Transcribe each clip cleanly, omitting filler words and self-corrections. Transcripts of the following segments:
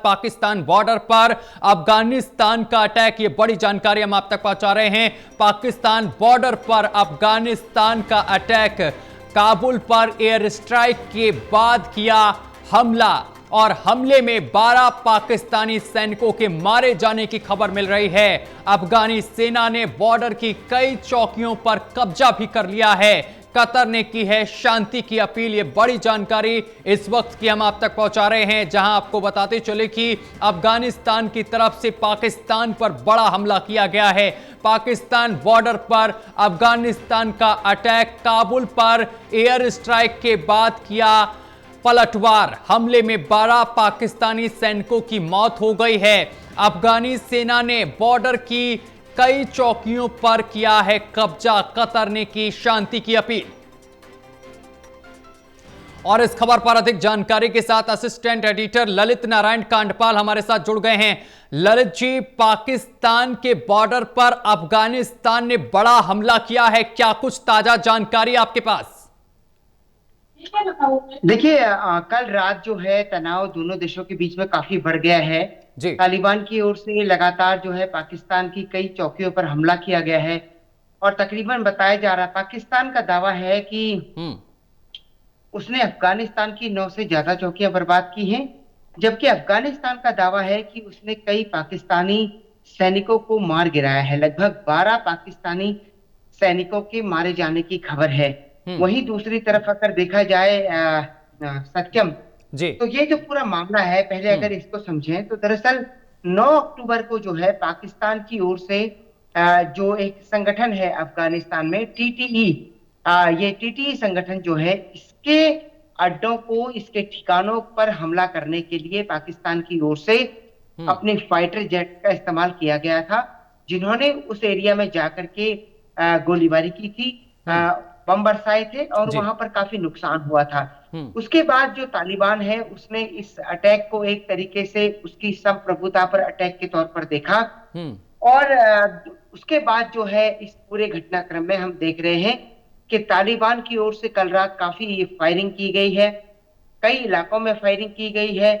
Pakistan border पर अफगानिस्तान का attack, ये बड़ी जानकारी हम आप तक पहुंचा रहे हैं। पाकिस्तान बॉर्डर पर अफगानिस्तान का अटैक, काबुल पर एयर स्ट्राइक के बाद किया हमला और हमले में 12 पाकिस्तानी सैनिकों के मारे जाने की खबर मिल रही है। अफगानी सेना ने बॉर्डर की कई चौकियों पर कब्जा भी कर लिया है। कतर ने की है शांति की अपील। ये बड़ी जानकारी इस वक्त की हम आप तक पहुंचा रहे हैं, जहां आपको बताते चले कि अफगानिस्तान की तरफ से पाकिस्तान पर बड़ा हमला किया गया है। पाकिस्तान बॉर्डर पर अफगानिस्तान का अटैक, काबुल पर एयर स्ट्राइक के बाद किया पलटवार। हमले में 12 पाकिस्तानी सैनिकों की मौत हो गई है। अफगानी सेना ने बॉर्डर की कई चौकियों पर किया है कब्जा। कतर ने की शांति की अपील। और इस खबर पर अधिक जानकारी के साथ असिस्टेंट एडिटर ललित नारायण कांडपाल हमारे साथ जुड़ गए हैं। ललित जी, पाकिस्तान के बॉर्डर पर अफगानिस्तान ने बड़ा हमला किया है, क्या कुछ ताजा जानकारी आपके पास? देखिए, कल रात जो है तनाव दोनों देशों के बीच में काफी बढ़ गया है। जी। तालिबान की ओर से लगातार जो है पाकिस्तान की कई चौकियों पर हमला किया गया है और तकरीबन बताया जा रहा है, पाकिस्तान का दावा है कि हम्म। उसने अफगानिस्तान की 9 से ज्यादा चौकियां बर्बाद की हैं, जबकि अफगानिस्तान का दावा है कि उसने कई पाकिस्तानी सैनिकों को मार गिराया है। लगभग 12 पाकिस्तानी सैनिकों के मारे जाने की खबर है। हम्म। वहीं दूसरी तरफ अगर देखा जाए सत्यम, जी। तो ये जो पूरा मामला है, पहले हम्म। अगर इसको समझें तो दरअसल 9 अक्टूबर को जो है पाकिस्तान की ओर से जो एक संगठन है अफगानिस्तान में, टीटीई, ये टीटीई संगठन जो है, इसके अड्डों को, इसके ठिकानों पर हमला करने के लिए पाकिस्तान की ओर से हम्म। अपने फाइटर जेट का इस्तेमाल किया गया था, जिन्होंने उस एरिया में जाकर के गोलीबारी की थी, हम्म। बम बरसाए थे और जी। वहां पर काफी नुकसान हुआ था। हम्म। उसके बाद जो तालिबान है उसने इस अटैक को एक तरीके से उसकी संप्रभुता पर अटैक के तौर पर देखा हम्म। और उसके बाद जो है इस पूरे घटनाक्रम में हम देख रहे हैं कि तालिबान की ओर से कल रात काफी फायरिंग की गई है, कई इलाकों में फायरिंग की गई है।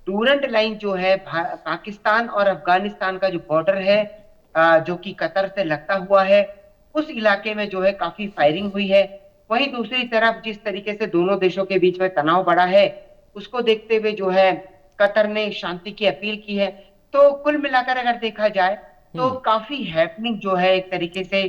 डूरंट लाइन जो है पाकिस्तान और अफगानिस्तान का जो बॉर्डर है, जो कि कतर से लगता हुआ है, उस इलाके में जो है काफी फायरिंग हुई है। वहीं दूसरी तरफ जिस तरीके से दोनों देशों के बीच में तनाव बढ़ा है, उसको देखते हुए जो है कतर ने शांति की अपील की है। तो कुल मिलाकर अगर देखा जाए तो हम्म। काफी हैपनिंग जो है एक तरीके से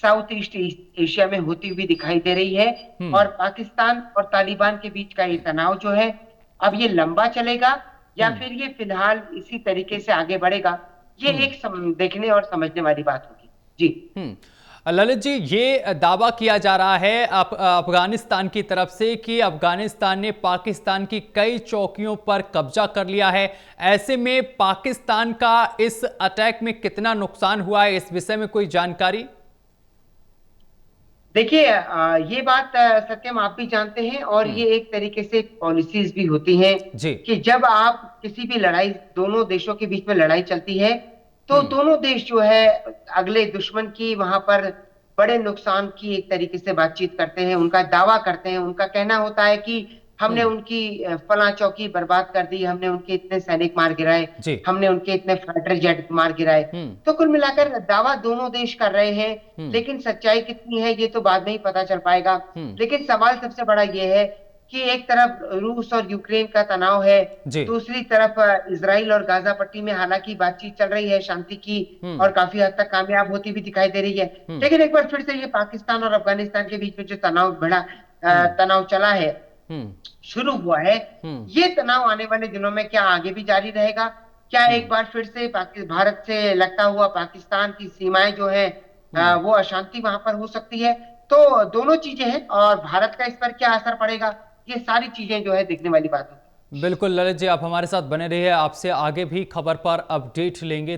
साउथ ईस्ट एशिया में होती हुई दिखाई दे रही है। हम्म। और पाकिस्तान और तालिबान के बीच का ये तनाव जो है, अब ये लंबा चलेगा या हम्म। फिर ये फिलहाल इसी तरीके से आगे बढ़ेगा, ये हम्म। एक देखने और समझने वाली बात होगी। जी। ललित जी, ये दावा किया जा रहा है अफगानिस्तान की तरफ से कि अफगानिस्तान ने पाकिस्तान की कई चौकियों पर कब्जा कर लिया है। ऐसे में पाकिस्तान का इस अटैक में कितना नुकसान हुआ है, इस विषय में कोई जानकारी? देखिए, ये बात सत्यम आप भी जानते हैं और हम्म। ये एक तरीके से पॉलिसीज भी होती हैं जी। कि जब आप किसी भी लड़ाई, दोनों देशों के बीच में लड़ाई चलती है, तो हम्म। दोनों देश जो है अगले दुश्मन की वहां पर बड़े नुकसान की एक तरीके से बातचीत करते हैं, उनका दावा करते हैं। उनका कहना होता है कि हमने हम्म। उनकी फला चौकी बर्बाद कर दी, हमने उनके इतने सैनिक मार गिराए, जी। हमने उनके इतने फाइटर जेट मार गिराए। हम्म। तो कुल मिलाकर दावा दोनों देश कर रहे हैं, हम्म। लेकिन सच्चाई कितनी है ये तो बाद में ही पता चल पाएगा। हम्म। लेकिन सवाल सबसे बड़ा ये है कि एक तरफ रूस और यूक्रेन का तनाव है, जी। दूसरी तरफ इजराइल और गाजा पट्टी में हालांकि बातचीत चल रही है शांति की हम्म। और काफी हद तक कामयाब होती भी दिखाई दे रही है। हम्म। लेकिन एक बार फिर से ये पाकिस्तान और अफगानिस्तान के बीच में जो तनाव बढ़ा, हम्म। तनाव चला है, हम्म। शुरू हुआ है, हम्म। ये तनाव आने वाले दिनों में क्या आगे भी जारी रहेगा? क्या एक हम्म। बार फिर से भारत से लगता हुआ पाकिस्तान की सीमाएं जो है, हम्म। वो अशांति वहां पर हो सकती है? तो दोनों चीजें हैं और भारत का इस पर क्या असर पड़ेगा, ये सारी चीजें जो है देखने वाली बात होगी। बिल्कुल ललित जी, आप हमारे साथ बने रहिए, आपसे आगे भी खबर पर अपडेट लेंगे।